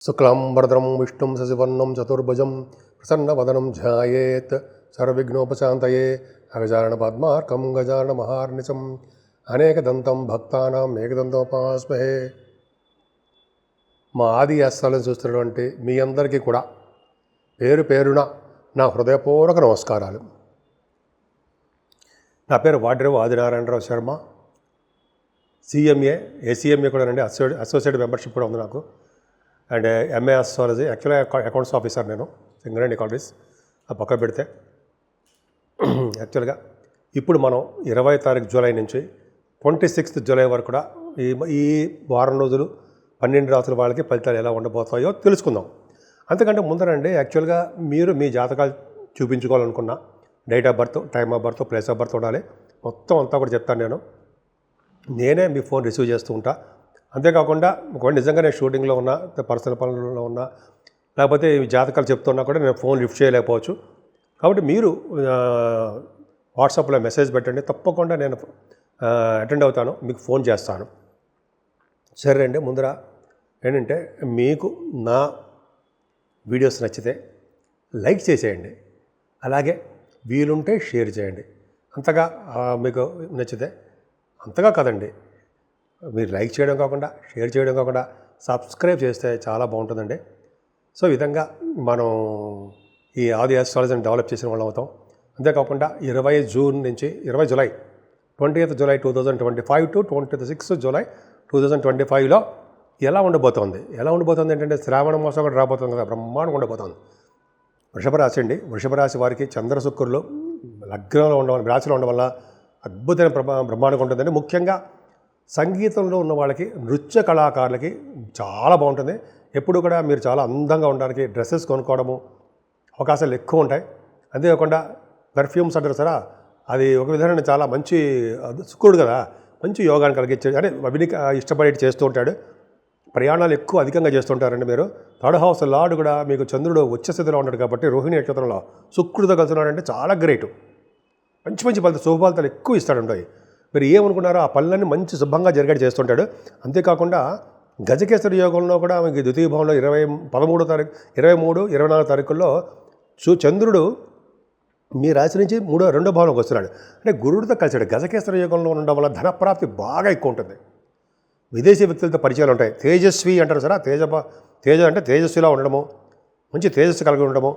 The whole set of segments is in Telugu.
శుక్లాంబరధరం విష్ణుం శశివర్ణం చతుర్భుజం ప్రసన్నవదనం ధ్యాయేత్ సర్వవిఘ్నోపశాంతయే అగజానన పద్మార్కం గజానన మహార్నిశం అనేకదంతం భక్తానాం ఏకదంతోపాస్మహే. మా ఆది యాస్త్రాలను చూస్తున్నటువంటి మీ అందరికీ కూడా పేరు పేరున నా హృదయపూర్వక నమస్కారాలు. నా పేరు వాడ్రేవు ఆదినారాయణరావు శర్మ. ఏసీఎంఏ కూడా అండి, అసోసియేట్ మెంబర్షిప్ కూడా ఉంది నాకు. అండ్ ఎంఏ ఆస్ట్రాలజీ, యాక్చువల్గా అకౌంట్స్ ఆఫీసర్ నేను, సింగరేణి కాలేజ్. ఆ పక్క పెడితే యాక్చువల్గా ఇప్పుడు మనం 20 తారీఖు జూలై నుంచి 26th జూలై వరకు కూడా ఈ వారం రోజులు 12 రాసుల వాళ్ళకి ఫలితాలు ఎలా ఉండబోతాయో తెలుసుకుందాం. అంతకంటే ముందరండి, యాక్చువల్గా మీరు మీ జాతకాలు చూపించుకోవాలనుకున్న date of birth, time of birth, place of birth ఉండాలి. మొత్తం అంతా కూడా చెప్తాను నేనే మీ ఫోన్ రిసీవ్ చేస్తూ ఉంటా. అంతేకాకుండా ఒకవేళ నిజంగా నేను షూటింగ్లో ఉన్నా, పర్సనల్ పనులలో ఉన్నా, లేకపోతే ఈ జాతకాలు చెప్తున్నా కూడా నేను ఫోన్ లిఫ్ట్ చేయలేకపోవచ్చు. కాబట్టి మీరు వాట్సాప్లో మెసేజ్ పెట్టండి, తప్పకుండా నేను అటెండ్ అవుతాను, మీకు ఫోన్ చేస్తాను. సరే అండి, ముందర ఏంటంటే మీకు నా వీడియోస్ నచ్చితే లైక్ చేసేయండి, అలాగే వీలుంటే షేర్ చేయండి. అంతగా మీకు నచ్చితే, అంతగా కదండి, మీరు లైక్ చేయడం కాకుండా, షేర్ చేయడం కాకుండా సబ్స్క్రైబ్ చేస్తే చాలా బాగుంటుందండి. సో ఈ విధంగా మనం ఈ ఆది ఆస్ట్రాలజీని డెవలప్ చేసిన వాళ్ళం అవుతాం. అంతేకాకుండా 20 జూన్ నుంచి 20 July 20th July 2025 to 26th July 2025లో ఎలా ఉండబోతోంది ఏంటంటే శ్రావణ మాసం కూడా రాబోతుంది కదా, బ్రహ్మాండంగా ఉండబోతోంది. వృషభ రాశి అండి. వృషభ రాశి వారికి చంద్ర శుక్రులు లగ్నంలో ఉండడం, రాశిలో ఉండడం వల్ల అద్భుతమైన బ్రహ్మాండంగా ఉంటుందండి. ముఖ్యంగా సంగీతంలో ఉన్న వాళ్ళకి, నృత్య కళాకారులకి చాలా బాగుంటుంది. ఎప్పుడు కూడా మీరు చాలా అందంగా ఉండడానికి డ్రెస్సెస్ కొనుక్కోవడము అవకాశాలు ఎక్కువ ఉంటాయి. అంతేకాకుండా పర్ఫ్యూమ్స్ అంటారు సరే, అది ఒక విధంగా చాలా మంచి శుక్రుడు కదా, మంచి యోగాన్ని కలిగించే, అంటే అవిని ఇష్టపడి చేస్తూ ఉంటాడు. ప్రయాణాలు ఎక్కువ అధికంగా చేస్తుంటారండి మీరు. థర్డ్ హౌస్ లార్డ్ కూడా మీకు చంద్రుడు ఉచ్చస్థితిలో ఉన్నాడు కాబట్టి, రోహిణి నక్షత్రంలో శుక్రుడితో కలుస్తున్నాడంటే చాలా గ్రేటు. మంచి మంచి ఫలితాలు, శుభ ఫలితాలు ఎక్కువ ఇస్తాడుంటాయి. మీరు ఏమనుకున్నారో ఆ పనులన్నీ మంచి శుభంగా జరిగేట్టు చేస్తుంటాడు. అంతేకాకుండా గజకేసరి యోగంలో కూడా మీకు ద్వితీయ భావంలో 23, 24 తారీఖుల్లో చంద్రుడు మీ రాశి నుంచి 2వ భావంలోకి వస్తున్నాడు. అంటే గురుడితో కలిసాడు. గజకేసరి యోగంలో ఉండడం వల్ల ధనప్రాప్తి బాగా ఎక్కువ ఉంటుంది. విదేశీ వ్యక్తులతో పరిచయాలు ఉంటాయి. తేజస్వి అంటారు సరే, తేజ అంటే తేజస్విలా ఉండడము, మంచి తేజస్సు కలిగి ఉండడము,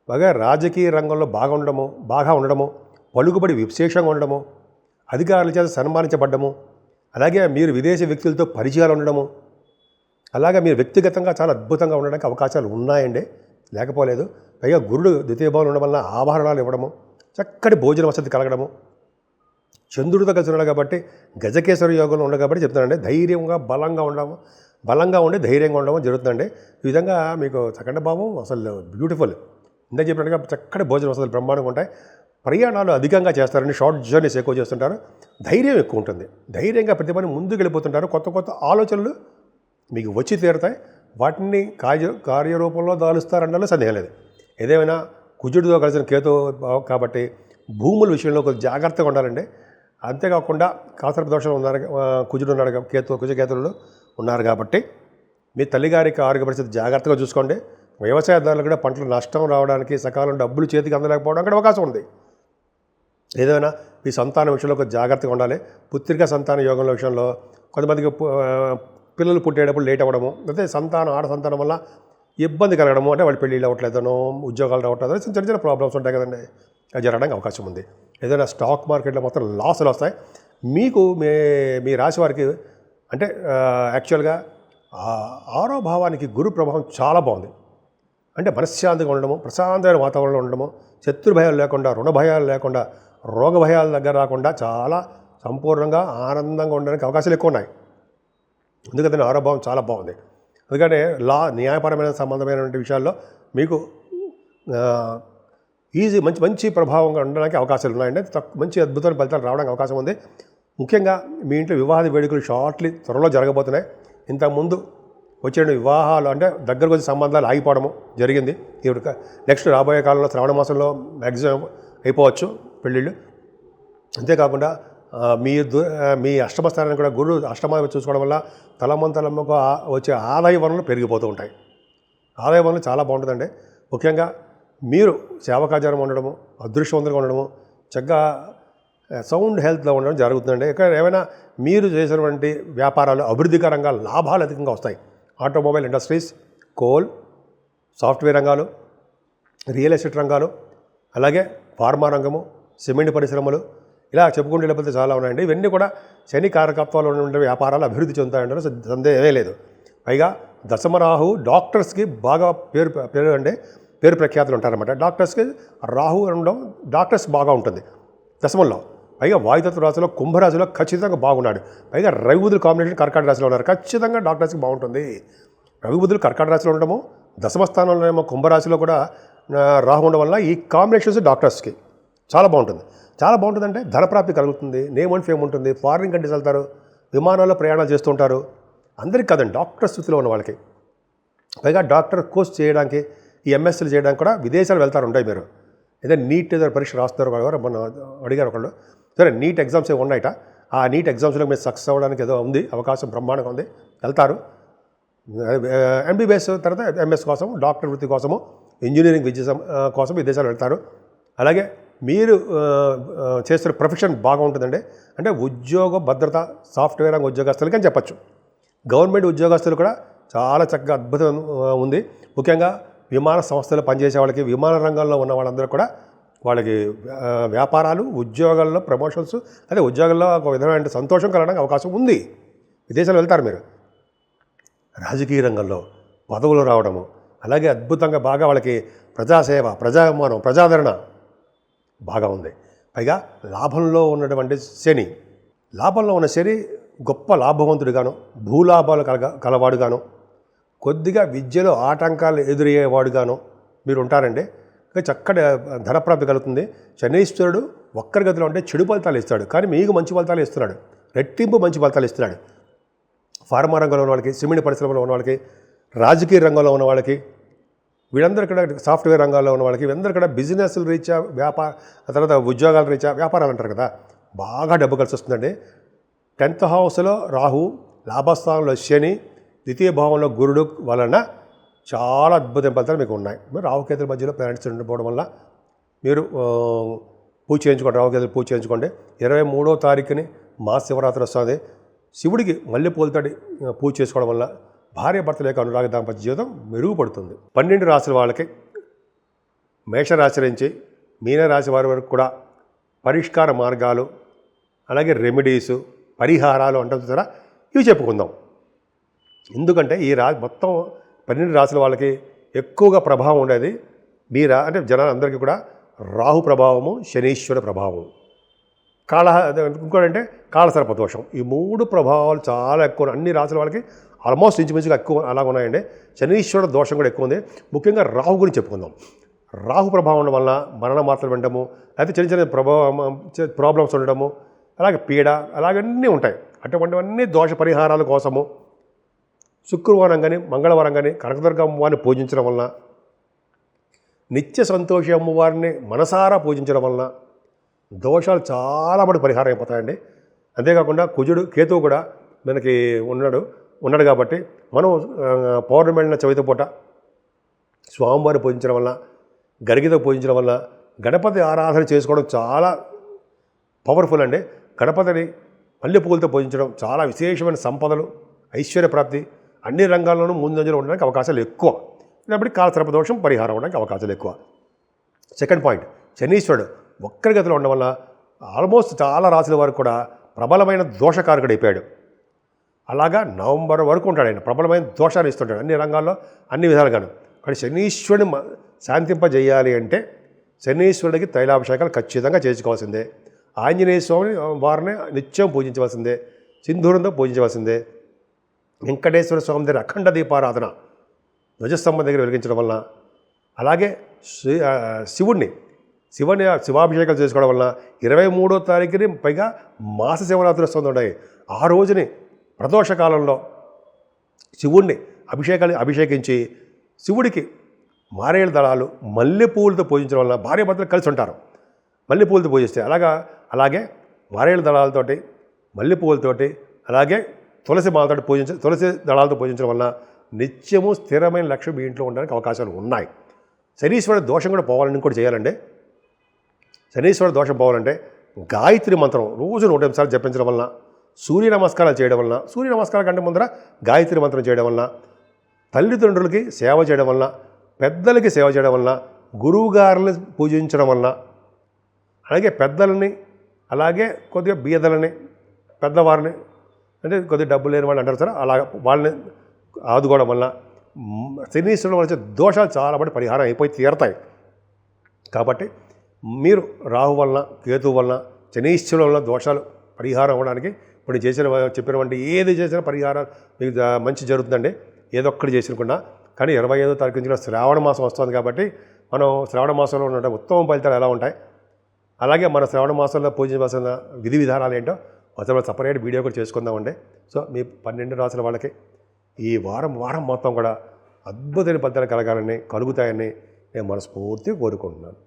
బాగా రాజకీయ రంగంలో బాగా ఉండడము, పలుకుబడి విశేషంగా ఉండడము, అధికారుల చేత సన్మానించబడ్డము, అలాగే మీరు విదేశీ వ్యక్తులతో పరిచయాలు ఉండడము, అలాగే మీరు వ్యక్తిగతంగా చాలా అద్భుతంగా ఉండడానికి అవకాశాలు ఉన్నాయండి, లేకపోలేదు. పైగా గురుడు ద్వితీయ భావం ఉండడం వల్ల ఆభరణాలు ఇవ్వడము, చక్కటి భోజన వసతి కలగడము, చంద్రుడితో కలిసి ఉన్నాడు కాబట్టి, గజకేసరి యోగంలో ఉండదు కాబట్టి చెప్తున్నానండి. ధైర్యంగా బలంగా ఉండి ధైర్యంగా ఉండడం జరుగుతుందండి. ఈ విధంగా మీకు సెకండ్ భావం అసలు బ్యూటిఫుల్. ఇందాక చెప్పినట్టుగా చక్కటి భోజన వసతులు బ్రహ్మాండంగా ఉంటాయి. ప్రయాణాలు అధికంగా చేస్తారండి, షార్ట్ జర్నీస్ ఎక్కువ చేస్తుంటారు. ధైర్యం ఎక్కువ ఉంటుంది. ధైర్యంగా ప్రతి పని ముందుకు వెళ్ళిపోతుంటారు. కొత్త ఆలోచనలు మీకు వచ్చి తీరుతాయి. వాటిని కార్యరూపంలో దాలుస్తారన్నలో సందేహం లేదు. ఏదేమైనా కుజుడితో కలిసిన కేతు కాబట్టి భూముల విషయంలో కొంచెం జాగ్రత్తగా ఉండాలండి. అంతేకాకుండా కాసర్ప దోషాలు ఉన్నారు, కుజుడు ఉన్నాడు, కుజకేతులు ఉన్నారు కాబట్టి మీ తల్లిగారికి ఆరోగ్య పరిస్థితి జాగ్రత్తగా చూసుకోండి. వ్యవసాయదారులు కూడా పంటలు నష్టం రావడానికి, సకాలం డబ్బులు చేతికి అందలేకపోవడానికి అవకాశం ఉంది. ఏదైనా మీ సంతానం విషయంలో కొంచెం జాగ్రత్తగా ఉండాలి. పుత్రిక సంతాన యోగంలో విషయంలో కొంతమందికి పిల్లలు పుట్టేటప్పుడు లేట్ అవ్వడము, లేకపోతే ఆడ సంతానం వల్ల ఇబ్బంది కలగడము, అంటే వాళ్ళు పెళ్ళిళ్ళు అవ్వట్లేదనో, ఉద్యోగాలు రావట్లేదో, చిన్న ప్రాబ్లమ్స్ ఉంటాయి కదండి, అది జరగడానికి అవకాశం ఉంది. ఏదైనా స్టాక్ మార్కెట్లో మొత్తం లాసులు వస్తాయి. మీకు మీ రాశి వారికి అంటే యాక్చువల్గా 6వ భావానికి గురు ప్రభావం చాలా బాగుంది. అంటే మనశ్శాంతిగా ఉండడము, ప్రశాంతమైన వాతావరణంలో ఉండడము, శత్రు భయాలు లేకుండా, రుణ భయాలు లేకుండా, రోగ భయాల దగ్గర రాకుండా చాలా సంపూర్ణంగా ఆనందంగా ఉండడానికి అవకాశాలు ఎక్కువ ఉన్నాయి. ఎందుకంటే 6వ భావం చాలా బాగుంది. అందుకనే న్యాయపరమైన సంబంధమైనటువంటి విషయాల్లో మీకు మంచి ప్రభావంగా ఉండడానికి అవకాశాలు ఉన్నాయండి. మంచి అద్భుతమైన ఫలితాలు రావడానికి అవకాశం ఉంది. ముఖ్యంగా మీ ఇంట్లో వివాహ వేడుకలు త్వరలో జరగబోతున్నాయి. ఇంతకుముందు వచ్చే వివాహాలు అంటే దగ్గరకు వచ్చే సంబంధాలు ఆగిపోవడము జరిగింది. ఇప్పుడు నెక్స్ట్ రాబోయే కాలంలో శ్రావణ మాసంలో మ్యాక్సిమం అయిపోవచ్చు పెళ్ళిళ్ళు. అంతేకాకుండా మీ అష్టమ స్థానాన్ని కూడా గురుడు అష్టమ చూసుకోవడం వల్ల తలమంతలమ్మకు వచ్చే ఆదాయ వనరులు పెరిగిపోతూ ఉంటాయి. ఆదాయ వనరులు చాలా బాగుంటుందండి. ముఖ్యంగా మీరు సేవకాచారం ఉండడము, అదృష్టవంతంగా ఉండడము, చక్కగా సౌండ్ హెల్త్లో ఉండడం జరుగుతుందండి. ఇక్కడ ఏమైనా మీరు చేసినటువంటి వ్యాపారాలు అభివృద్ధికరంగా లాభాలు అధికంగా వస్తాయి. ఆటోమొబైల్ ఇండస్ట్రీస్, కోల్, సాఫ్ట్వేర్ రంగాలు, రియల్ ఎస్టేట్ రంగాలు, అలాగే ఫార్మా రంగము, సిమెంట్ పరిశ్రమలు, ఇలా చెప్పుకుంటూ వెళ్ళిపోతే చాలా ఉన్నాయండి. ఇవన్నీ కూడా శని కారకత్వాలు ఉండే వ్యాపారాలు అభివృద్ధి చెందుతాయంటే సందేహమే లేదు. పైగా దశమరాహు డాక్టర్స్కి బాగా పేరు ప్రఖ్యాతులు ఉంటారన్నమాట. డాక్టర్స్కి రాహు ఉండడం డాక్టర్స్ బాగా ఉంటుంది దశమంలో. పైగా వాయుతత్వ రాశిలో కుంభరాశిలో ఖచ్చితంగా బాగున్నాడు. పైగా రవి బుధుల కాంబినేషన్ కర్కాటక రాశిలో ఉన్నారు. ఖచ్చితంగా డాక్టర్స్కి బాగుంటుంది. రవి బుధులు కర్కాటక రాశిలో ఉండడము, దశమ స్థానంలో ఏమో కుంభరాశిలో కూడా రాహు ఉండడం వల్ల ఈ కాంబినేషన్స్ డాక్టర్స్కి చాలా బాగుంటుంది. చాలా బాగుంటుందంటే ధనప్రాప్తి కలుగుతుంది, నేమ్ అండ్ ఫేమ్ ఉంటుంది, ఫారిన్ కంట్రీస్ వెళ్తారు, విమానాల్లో ప్రయాణాలు చేస్తూ ఉంటారు. అందరికీ కదండి, డాక్టర్ స్థితిలో ఉన్న వాళ్ళకి. పైగా డాక్టర్ కోర్స్ చేయడానికి, ఈ ఎంఎస్సీలు చేయడానికి కూడా విదేశాలు వెళ్తారు. ఉంటాయి మీరు ఏదైనా నీట్ ఏదైనా పరీక్ష రాస్తున్నారు కూడా మొన్న అడిగారు ఒకళ్ళు. సరే, నీట్ ఎగ్జామ్స్ ఏమి ఉన్నాయట, ఆ నీట్ ఎగ్జామ్స్లో మీరు సక్సెస్ అవ్వడానికి ఏదో ఉంది, అవకాశం బ్రహ్మాండంగా ఉంది, వెళ్తారు. ఎంబీబీఎస్ తర్వాత ఎంఎస్ కోసం, డాక్టర్ వృత్తి కోసము, ఇంజనీరింగ్ విద్య కోసం విదేశాలు వెళ్తారు. అలాగే మీరు చేస్తున్న ప్రొఫెషన్ బాగా ఉంటుందండి. అంటే ఉద్యోగ భద్రత, సాఫ్ట్వేర్ రంగ ఉద్యోగస్తులకి అని చెప్పచ్చు. గవర్నమెంట్ ఉద్యోగస్తులు కూడా చాలా చక్కగా అద్భుతం ఉంది. ముఖ్యంగా విమాన సంస్థలు పనిచేసే వాళ్ళకి, విమాన రంగంలో ఉన్న వాళ్ళందరూ కూడా వాళ్ళకి వ్యాపారాలు, ఉద్యోగాల్లో ప్రమోషన్స్, అదే ఉద్యోగాల్లో ఒక విధమైన సంతోషం కలగడానికి అవకాశం ఉంది. విదేశాలు వెళ్తారు మీరు. రాజకీయ రంగంలో పదవులు రావడము, అలాగే అద్భుతంగా బాగా వాళ్ళకి ప్రజాసేవ, ప్రజాభిమానం, ప్రజాదరణ బాగా ఉంది. పైగా లాభంలో ఉన్నటువంటి శని, లాభంలో ఉన్న శని గొప్ప లాభవంతుడిగాను, భూలాభాలు కలవాడుగాను, కొద్దిగా విద్యలో ఆటంకాలు ఎదురయ్యేవాడుగాను మీరు ఉంటారండి. చక్కటి ధనప్రాప్తి కలుగుతుంది. శనీశ్వరుడు ఒక్కరి గదిలో ఉంటే చెడు ఫలితాలు ఇస్తాడు, కానీ మీకు మంచి ఫలితాలు ఇస్తున్నాడు, రెట్టింపు మంచి ఫలితాలు ఇస్తున్నాడు. ఫార్మా రంగంలో ఉన్న వాళ్ళకి, సిమెంట్ పరిశ్రమలో ఉన్న వాళ్ళకి, రాజకీయ రంగంలో ఉన్న వాళ్ళకి, వీళ్ళందరూ కూడా సాఫ్ట్వేర్ రంగాల్లో ఉన్న వాళ్ళకి, వీళ్ళందరూ కూడా బిజినెస్ల రీత్యా, తర్వాత ఉద్యోగాల రీత్యా వ్యాపారాలు అంటారు కదా, బాగా డబ్బు కలిసి వస్తుందండి. 10th హౌస్లో రాహు, లాభస్థానంలో శని, ద్వితీయ భావంలో గురుడు వలన చాలా అద్భుతం ఫలితాలు మీకు ఉన్నాయి. మీరు రాహుకేతుల మధ్యలో ప్లానెట్స్ ఉండిపోవడం వల్ల మీరు పూజ చేయించుకోండి, రాహుకేతులు పూజ చేయించుకోండి. 23వ తారీఖుని మహాశివరాత్రి వస్తుంది. శివుడికి మల్లెపూలతోటి పూజ చేసుకోవడం వల్ల భార్య భర్తల యొక్క అనురాగ దాంపత్య జీవితం మెరుగుపడుతుంది. 12 రాశుల వాళ్ళకి మేషరాశి నుంచి మీనరాశి వారి వరకు కూడా పరిష్కార మార్గాలు, అలాగే రెమెడీసు, పరిహారాలు అంటాం చూసారా, ఇవి చెప్పుకుందాం. ఎందుకంటే ఈ మొత్తం 12 రాశుల వాళ్ళకి ఎక్కువగా ప్రభావం ఉండేది అంటే జనాలందరికీ కూడా రాహు ప్రభావము, శనీశ్వర ప్రభావం, ఇంకోటంటే కాళసర్ప దోషం. ఈ 3 ప్రభావాలు చాలా ఎక్కువ అన్ని రాశుల వాళ్ళకి ఆల్మోస్ట్ ఇంచుమించుగా ఎక్కువ అలాగ ఉన్నాయండి. శనీశ్వర దోషం కూడా ఎక్కువ ఉంది. ముఖ్యంగా రాహు గురించి చెప్పుకుందాం. రాహు ప్రభావం ఉండడం వల్ల మరణ మాత్రలు వినడము, అయితే చిన్న చిన్న ప్రాబ్లమ్స్ ఉండడము, అలాగే పీడ, అలాగన్నీ ఉంటాయి. అటువంటివన్నీ దోష పరిహారాల కోసము శుక్రవారం కానీ, మంగళవారం కానీ కనకదుర్గ అమ్మవారిని పూజించడం వలన, నిత్య సంతోషి అమ్మవారిని మనసారా పూజించడం వలన దోషాలు చాలా మటుకు పరిహారం అయిపోతాయండి. అంతేకాకుండా కుజుడు, కేతువు కూడా మనకి ఉన్నాడు కాబట్టి మనం పౌర్ణమి వెళ్ళిన చవితి పూట స్వామివారిని పూజించడం వల్ల, గరిగితో పూజించడం వల్ల, గణపతి ఆరాధన చేసుకోవడం చాలా పవర్ఫుల్ అండి. గణపతిని మల్లెపూలతో పూజించడం చాలా విశేషమైన సంపదలు, ఐశ్వర్య ప్రాప్తి, అన్ని రంగాల్లోనూ ముందంజలో ఉండడానికి అవకాశాలు ఎక్కువ. కాబట్టి కాలసర్ప దోషం పరిహారం అవడానికి అవకాశాలు ఎక్కువ. సెకండ్ పాయింట్, శనీశ్వరుడు ఒక్కరి గతిలో ఉండడం వల్ల ఆల్మోస్ట్ చాలా రాశుల వరకు కూడా ప్రబలమైన దోషకారకుడు అయిపోయాడు. అలాగా నవంబర్ వరకు ఉంటాడు ఆయన, ప్రబలమైన దోషాలు ఇస్తుంటాడు అన్ని రంగాల్లో, అన్ని విధాలుగాను. కానీ శనీశ్వరుని శాంతింపజేయాలి అంటే శనీశ్వరుడికి తైలాభిషేకాలు ఖచ్చితంగా చేసుకోవాల్సిందే. ఆంజనేయ స్వామిని వారిని నిత్యం పూజించవలసిందే, సింధూరంతో పూజించవలసిందే. వెంకటేశ్వర స్వామి దగ్గర అఖండ దీపారాధన ధ్వజస్తంభం దగ్గర వెలిగించడం వలన, అలాగే శివాభిషేకాలు చేసుకోవడం వలన 23వ తారీఖుని పైగా మాస శివరాత్రి వస్తుంది ఉన్నాయి. ఆ రోజుని ప్రదోషకాలంలో శివుణ్ణి అభిషేకించి శివుడికి మారేడు దళాలు, మల్లెపూలతో పూజించడం వలన భార్యాభర్తలు కలిసి ఉంటారు. మల్లెపూలతో పూజిస్తే అలాగే మారేడు దళాలతోటి, మల్లెపూలతోటి, అలాగే తులసి దళాలతో పూజించడం వలన నిత్యము స్థిరమైన లక్ష్యం మీ ఇంట్లో ఉండడానికి అవకాశాలు ఉన్నాయి. శనీశ్వరుడు దోషం కూడా పోవాలని కూడా చేయాలండి. శనీశ్వరుడు దోషం పోవాలంటే గాయత్రి మంత్రం రోజు 108 సార్లు జపించడం వలన, సూర్య నమస్కారాలు చేయడం వలన, సూర్య నమస్కారాల కంటే ముందర గాయత్రి మంత్రం చేయడం వలన, తల్లిదండ్రులకి సేవ చేయడం వలన, పెద్దలకి సేవ చేయడం వలన, గురువుగారుని పూజించడం వలన, అలాగే పెద్దలని, అలాగే కొద్దిగా బీదలని, పెద్దవారిని, అంటే కొద్దిగా డబ్బు లేని వాళ్ళు అంటారు సార్, అలా వాళ్ళని ఆదుకోవడం వలన శనీశ్వరుడు వచ్చే దోషాలు చాలా బట్టి పరిహారం అయిపోయి తీరతాయి. కాబట్టి మీరు రాహు వలన, కేతు వలన, శనీశ్వరుడు వలన దోషాలు పరిహారం అవ్వడానికి ఇప్పుడు చెప్పినటువంటి ఏది చేసినా పరిహారం మీకు మంచి జరుగుతుందండి. ఏదో ఒక్కటి చేసినకుండా. కానీ 25వ తారీఖు నుంచి శ్రావణ మాసం వస్తుంది కాబట్టి మనం శ్రావణ మాసంలో ఉన్న ఉత్తమ ఫలితాలు ఎలా ఉంటాయి, అలాగే మన శ్రావణ మాసంలో పూజించాల్సిన విధి విధానాలు ఏంటో అసలు సపరేట్ వీడియో కూడా చేసుకుందామండి. సో మీ 12 రాసుల వాళ్ళకి ఈ వారం మొత్తం కూడా అద్భుతమైన ఫలితాలు కలుగుతాయని నేను మనస్ఫూర్తిగా కోరుకుంటున్నాను.